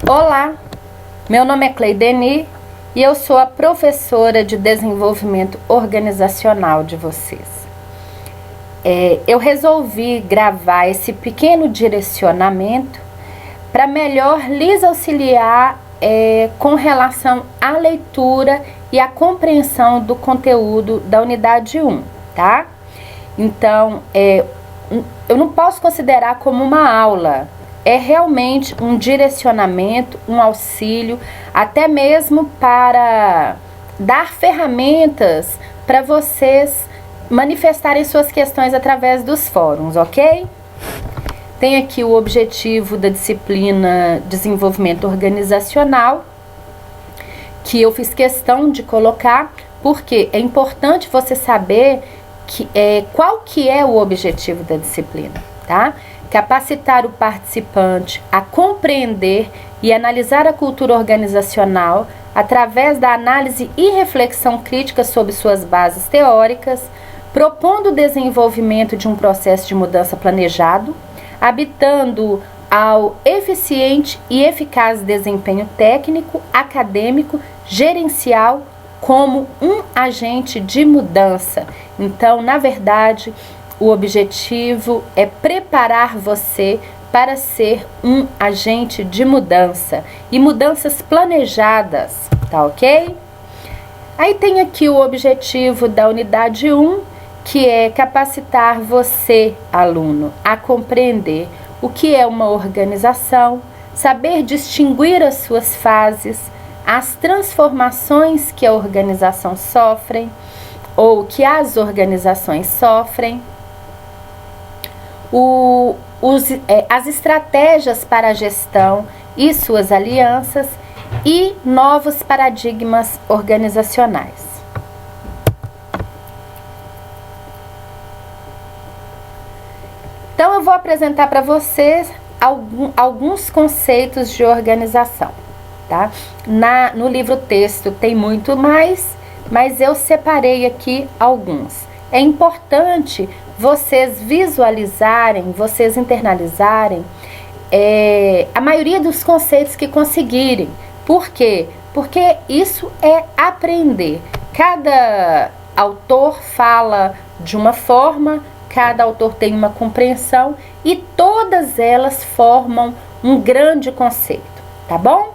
Olá, meu nome é Cleideni e eu sou a professora de desenvolvimento organizacional de vocês. Eu resolvi gravar esse pequeno direcionamento para melhor lhes auxiliar com relação à leitura e à compreensão do conteúdo da unidade 1, tá? Então, eu não posso considerar como uma aula. É realmente um direcionamento, um auxílio, até mesmo para dar ferramentas para vocês manifestarem suas questões através dos fóruns, ok? Tem aqui o objetivo da disciplina Desenvolvimento Organizacional, que eu fiz questão de colocar, porque é importante você saber qual que é o objetivo da disciplina, tá? Capacitar o participante a compreender e analisar a cultura organizacional através da análise e reflexão crítica sobre suas bases teóricas, propondo o desenvolvimento de um processo de mudança planejado, habitando ao eficiente e eficaz desempenho técnico, acadêmico, gerencial, como um agente de mudança. Então, na verdade, o objetivo é preparar você para ser um agente de mudança e mudanças planejadas, tá ok? Aí tem aqui o objetivo da unidade 1, que é capacitar você, aluno, a compreender o que é uma organização, saber distinguir as suas fases, as transformações que a organização sofre ou que as organizações sofrem, as estratégias para a gestão e suas alianças e novos paradigmas organizacionais. Então, eu vou apresentar para vocês alguns conceitos de organização, tá? No livro texto tem muito mais, mas eu separei aqui alguns. É importante vocês visualizarem, vocês internalizarem a maioria dos conceitos que conseguirem. Por quê? Porque isso é aprender. Cada autor fala de uma forma, cada autor tem uma compreensão e todas elas formam um grande conceito, tá bom?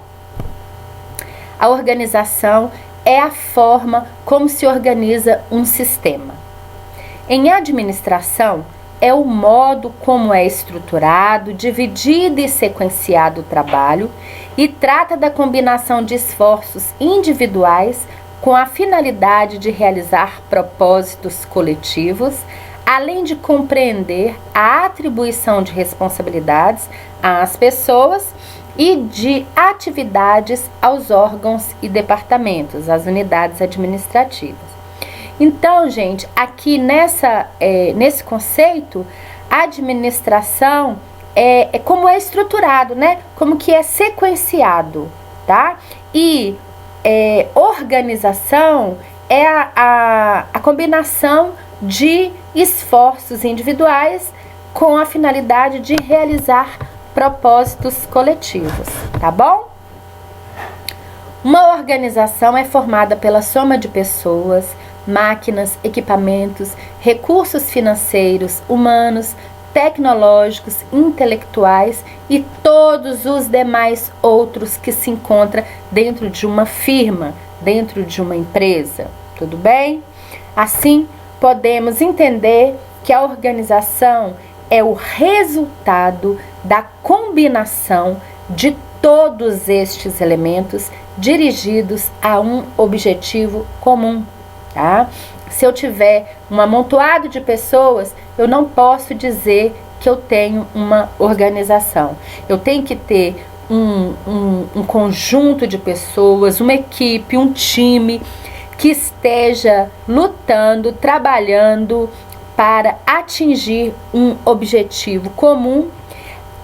A organização é a forma como se organiza um sistema. Em administração, é o modo como é estruturado, dividido e sequenciado o trabalho e trata da combinação de esforços individuais com a finalidade de realizar propósitos coletivos, além de compreender a atribuição de responsabilidades às pessoas e de atividades aos órgãos e departamentos, às unidades administrativas. Então, gente, aqui nesse conceito, a administração é como é estruturado, né? Como que é sequenciado, tá? E organização é a combinação de esforços individuais com a finalidade de realizar propósitos coletivos, tá bom? Uma organização é formada pela soma de pessoas, máquinas, equipamentos, recursos financeiros, humanos, tecnológicos, intelectuais e todos os demais outros que se encontram dentro de uma firma, dentro de uma empresa, tudo bem? Assim, podemos entender que a organização é o resultado da combinação de todos estes elementos dirigidos a um objetivo comum, tá? Se eu tiver um amontoado de pessoas, eu não posso dizer que eu tenho uma organização. Eu tenho que ter um conjunto de pessoas, uma equipe, um time que esteja lutando, trabalhando para atingir um objetivo comum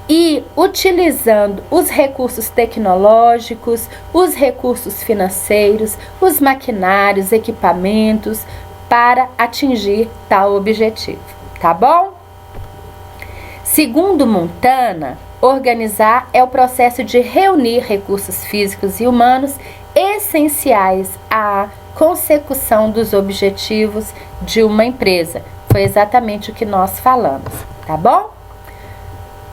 e utilizando os recursos tecnológicos, os recursos financeiros, os maquinários, equipamentos para atingir tal objetivo, tá bom? Segundo Montana, Organizar é o processo de reunir recursos físicos e humanos essenciais à consecução dos objetivos de uma empresa. Foi exatamente o que nós falamos, tá bom?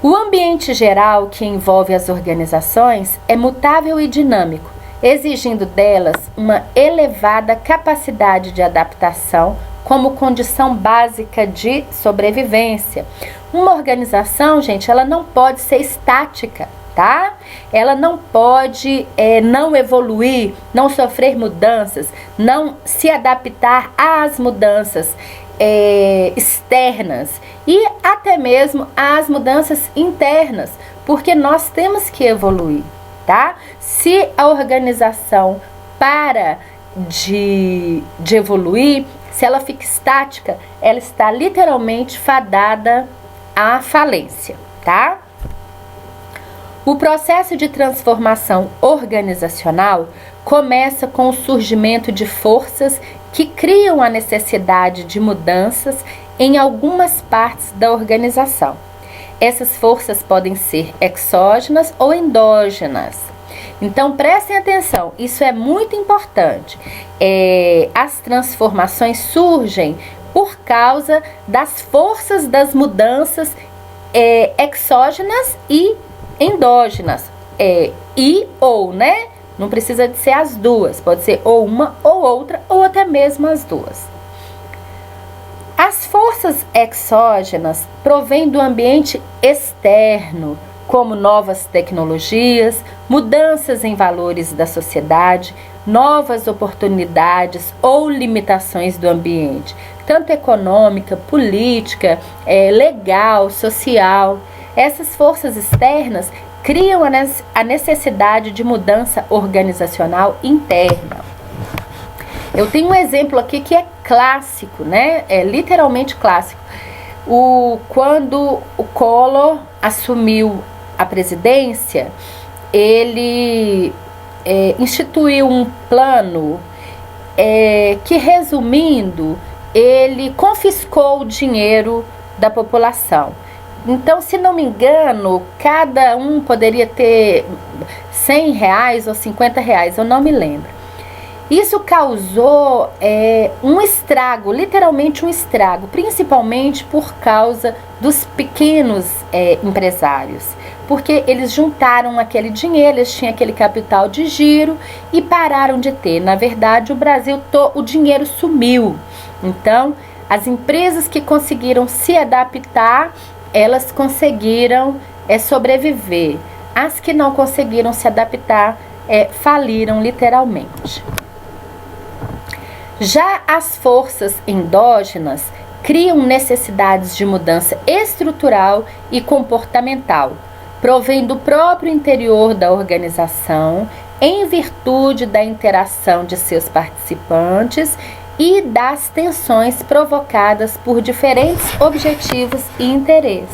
O ambiente geral que envolve as organizações é mutável e dinâmico, exigindo delas uma elevada capacidade de adaptação como condição básica de sobrevivência. Uma organização, gente, ela não pode ser estática, tá? Ela não pode não evoluir, não sofrer mudanças, não se adaptar às mudanças externas e até mesmo às mudanças internas, porque nós temos que evoluir, tá? Se a organização para de evoluir, se ela fica estática, ela está literalmente fadada à falência, tá? O processo de transformação organizacional começa com o surgimento de forças que criam a necessidade de mudanças em algumas partes da organização. Essas forças podem ser exógenas ou endógenas. Então, prestem atenção, isso é muito importante. As transformações surgem por causa das forças das mudanças exógenas e endógenas. Ou, né? Não precisa de ser as duas, pode ser ou uma ou outra, ou até mesmo as duas. As forças exógenas provêm do ambiente externo, como novas tecnologias, mudanças em valores da sociedade, novas oportunidades ou limitações do ambiente, tanto econômica, política, legal, social. Essas forças externas criam a necessidade de mudança organizacional interna. Eu tenho um exemplo aqui que é clássico, né? É literalmente clássico. Quando o Collor assumiu a presidência, ele instituiu um plano que, resumindo, ele confiscou o dinheiro da população. Então, se não me engano, cada um poderia ter R$100 ou R$50, eu não me lembro. Isso causou um estrago, literalmente um estrago, principalmente por causa dos pequenos empresários, porque eles juntaram aquele dinheiro, eles tinham aquele capital de giro e pararam de ter. Na verdade, o dinheiro sumiu. Então, as empresas que conseguiram se adaptar, elas conseguiram sobreviver. As que não conseguiram se adaptar, faliram literalmente. Já as forças endógenas criam necessidades de mudança estrutural e comportamental, provém do próprio interior da organização, em virtude da interação de seus participantes e das tensões provocadas por diferentes objetivos e interesses.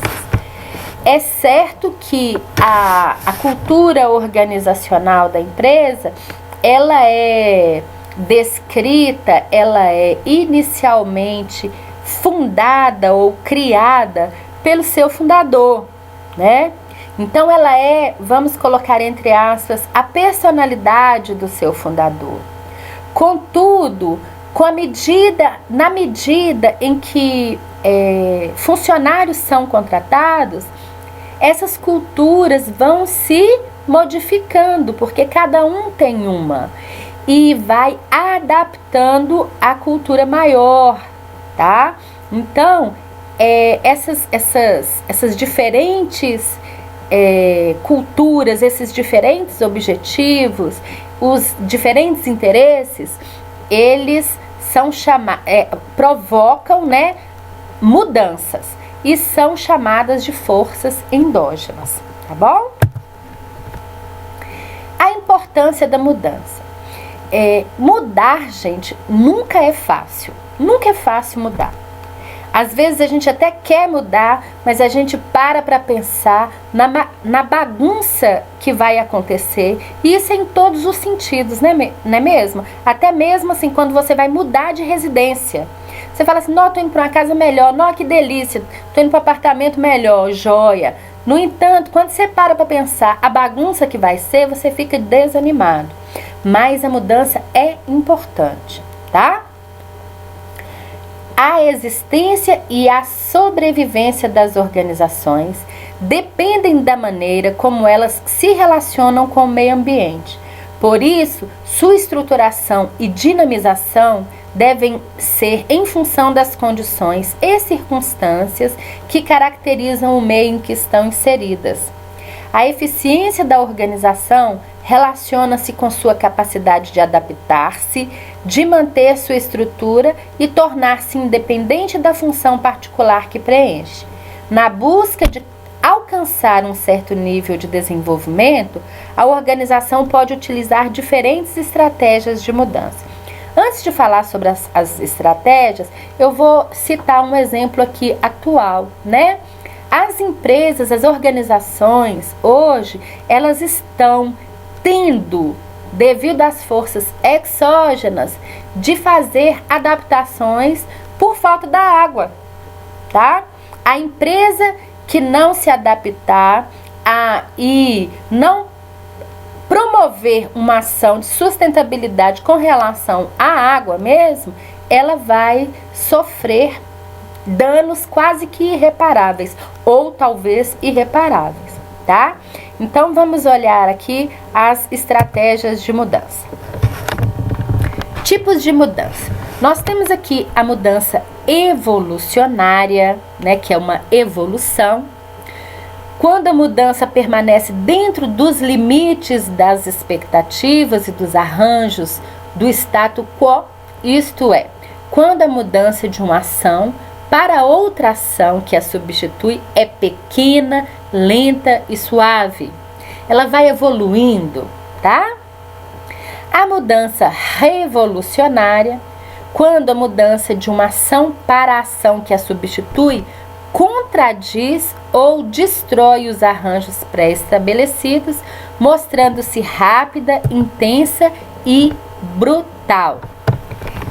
É certo que a cultura organizacional da empresa, ela é descrita, ela é inicialmente fundada ou criada pelo seu fundador, né? Então ela vamos colocar entre aspas, a personalidade do seu fundador. Contudo, na medida em que funcionários são contratados, essas culturas vão se modificando, porque cada um tem uma, e vai adaptando a cultura maior, tá? Então, essas diferentes culturas, esses diferentes objetivos, os diferentes interesses, eles provocam, né, mudanças e são chamadas de forças endógenas, tá bom? A importância da mudança. Mudar, gente, nunca é fácil. Nunca é fácil mudar. Às vezes a gente até quer mudar, mas a gente para pensar na bagunça que vai acontecer. E isso é em todos os sentidos, né, não é mesmo? Até mesmo assim, quando você vai mudar de residência. Você fala assim, não, tô indo para uma casa melhor, não, que delícia, tô indo para um apartamento melhor, joia. No entanto, quando você para pensar a bagunça que vai ser, você fica desanimado. Mas a mudança é importante, tá? A existência e a sobrevivência das organizações dependem da maneira como elas se relacionam com o meio ambiente. Por isso, sua estruturação e dinamização devem ser em função das condições e circunstâncias que caracterizam o meio em que estão inseridas. A eficiência da organização relaciona-se com sua capacidade de adaptar-se, de manter sua estrutura e tornar-se independente da função particular que preenche. Na busca de alcançar um certo nível de desenvolvimento, a organização pode utilizar diferentes estratégias de mudança. Antes de falar sobre as estratégias, eu vou citar um exemplo aqui atual, né? As empresas, as organizações, hoje, elas estão tendo, devido às forças exógenas, de fazer adaptações por falta da água, tá? A empresa que não se adaptar e não promover uma ação de sustentabilidade com relação à água mesmo, ela vai sofrer danos quase que irreparáveis, ou talvez irreparáveis, tá? Então vamos olhar aqui as estratégias de mudança. Tipos de mudança. Nós temos aqui a mudança evolucionária, né, que é uma evolução. Quando a mudança permanece dentro dos limites das expectativas e dos arranjos do status quo, isto é, quando a mudança de uma ação para outra ação que a substitui é pequena, lenta e suave. Ela vai evoluindo, tá? A mudança revolucionária, quando a mudança de uma ação para a ação que a substitui contradiz ou destrói os arranjos pré-estabelecidos, mostrando-se rápida, intensa e brutal.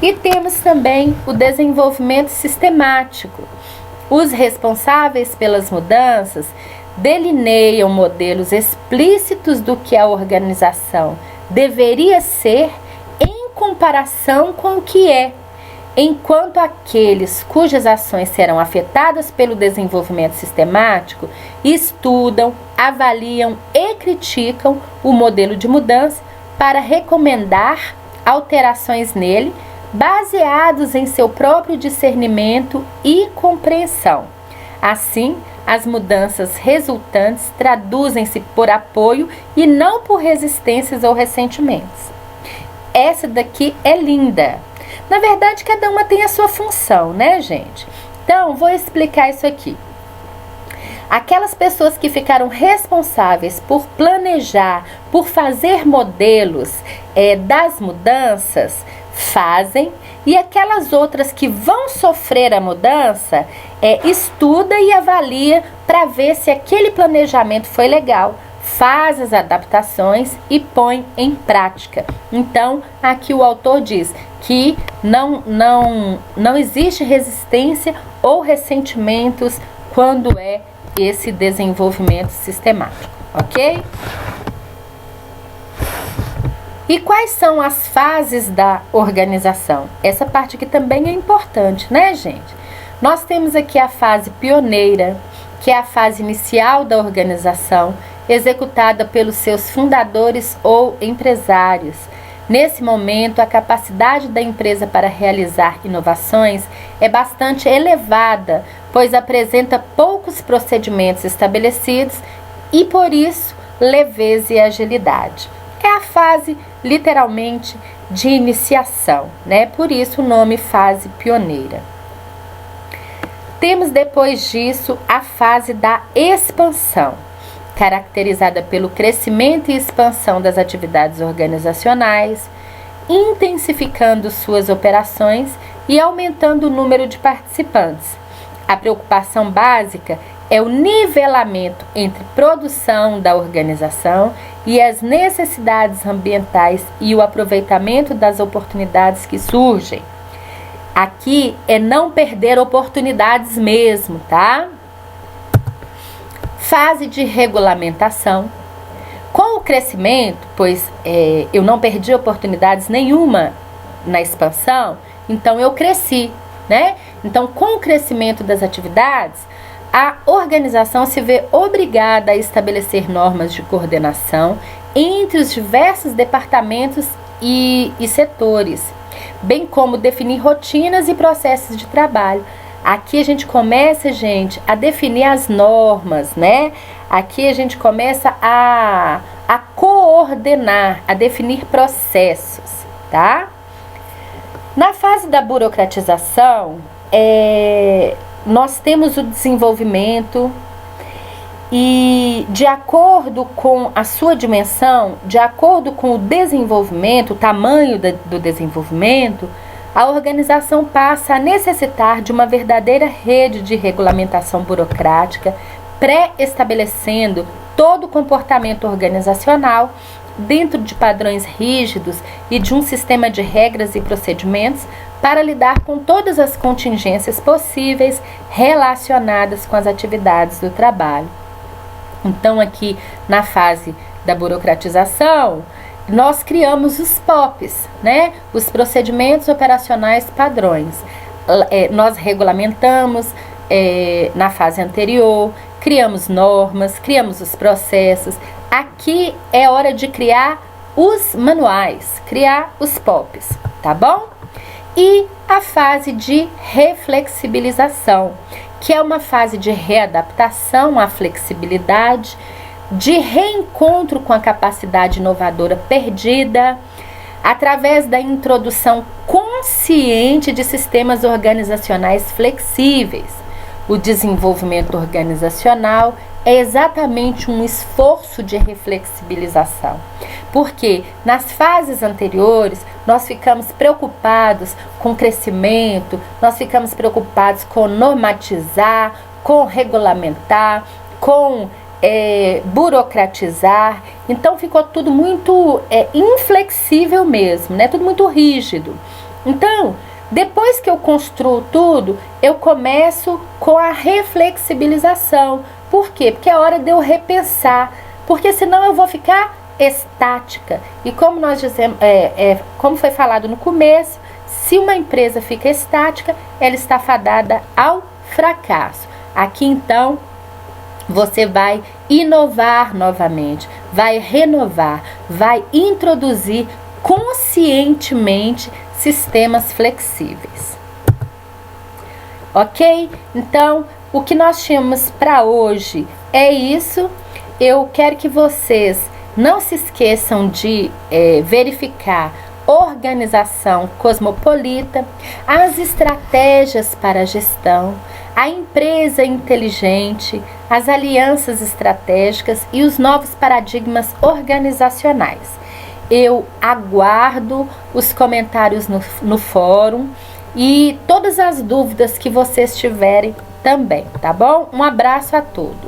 E temos também o desenvolvimento sistemático. Os responsáveis pelas mudanças delineiam modelos explícitos do que a organização deveria ser em comparação com o que é, enquanto aqueles cujas ações serão afetadas pelo desenvolvimento sistemático estudam, avaliam e criticam o modelo de mudança para recomendar alterações nele, baseados em seu próprio discernimento e compreensão. Assim, as mudanças resultantes traduzem-se por apoio e não por resistências ou ressentimentos. Essa daqui é linda. Na verdade, cada uma tem a sua função, né, gente? Então, vou explicar isso aqui. Aquelas pessoas que ficaram responsáveis por planejar, por fazer modelos das mudanças, fazem, e aquelas outras que vão sofrer a mudança, estuda e avalia para ver se aquele planejamento foi legal, faz as adaptações e põe em prática. Então, aqui o autor diz que não existe resistência ou ressentimentos quando é esse desenvolvimento sistemático, ok? E quais são as fases da organização? Essa parte aqui também é importante, né, gente? Nós temos aqui a fase pioneira, que é a fase inicial da organização, executada pelos seus fundadores ou empresários. Nesse momento, a capacidade da empresa para realizar inovações é bastante elevada, pois apresenta poucos procedimentos estabelecidos e, por isso, leveza e agilidade. É a fase, literalmente, de iniciação, né? Por isso o nome fase pioneira. Temos depois disso a fase da expansão, caracterizada pelo crescimento e expansão das atividades organizacionais, intensificando suas operações e aumentando o número de participantes. A preocupação básica é o nivelamento entre produção da organização e as necessidades ambientais e o aproveitamento das oportunidades que surgem. Aqui é não perder oportunidades mesmo, tá? Fase de regulamentação. Com o crescimento, pois eu não perdi oportunidades nenhuma na expansão, então eu cresci, né? Então, com o crescimento das atividades, a organização se vê obrigada a estabelecer normas de coordenação entre os diversos departamentos e setores, bem como definir rotinas e processos de trabalho. Aqui a gente começa, gente, a definir as normas, né? Aqui a gente começa a coordenar, a definir processos, tá? Na fase da burocratização, nós temos o desenvolvimento e, de acordo com a sua dimensão, de acordo com o desenvolvimento, o tamanho do desenvolvimento, a organização passa a necessitar de uma verdadeira rede de regulamentação burocrática, pré-estabelecendo todo o comportamento organizacional dentro de padrões rígidos e de um sistema de regras e procedimentos para lidar com todas as contingências possíveis relacionadas com as atividades do trabalho. Então, aqui na fase da burocratização, nós criamos os POPs, né? Os procedimentos operacionais padrões. Nós regulamentamos na fase anterior, criamos normas, criamos os processos. Aqui é hora de criar os manuais, criar os POPs, tá bom? E a fase de reflexibilização, que é uma fase de readaptação à flexibilidade, de reencontro com a capacidade inovadora perdida, através da introdução consciente de sistemas organizacionais flexíveis. O desenvolvimento organizacional é exatamente um esforço de reflexibilização, porque nas fases anteriores nós ficamos preocupados com crescimento, nós ficamos preocupados com normatizar, com regulamentar, com burocratizar. Então ficou tudo muito inflexível mesmo, né? Tudo muito rígido. Então, depois que eu construo tudo, eu começo com a reflexibilização. Por quê? Porque é hora de eu repensar, porque senão eu vou ficar estática. E como nós dizemos, como foi falado no começo, se uma empresa fica estática, ela está fadada ao fracasso. Aqui então você vai inovar novamente, vai renovar, vai introduzir conscientemente sistemas flexíveis. Ok? Então, o que nós tínhamos para hoje é isso. Eu quero que vocês não se esqueçam de verificar organização cosmopolita, as estratégias para a gestão, a empresa inteligente, as alianças estratégicas e os novos paradigmas organizacionais. Eu aguardo os comentários no fórum e todas as dúvidas que vocês tiverem também, tá bom? Um abraço a todos.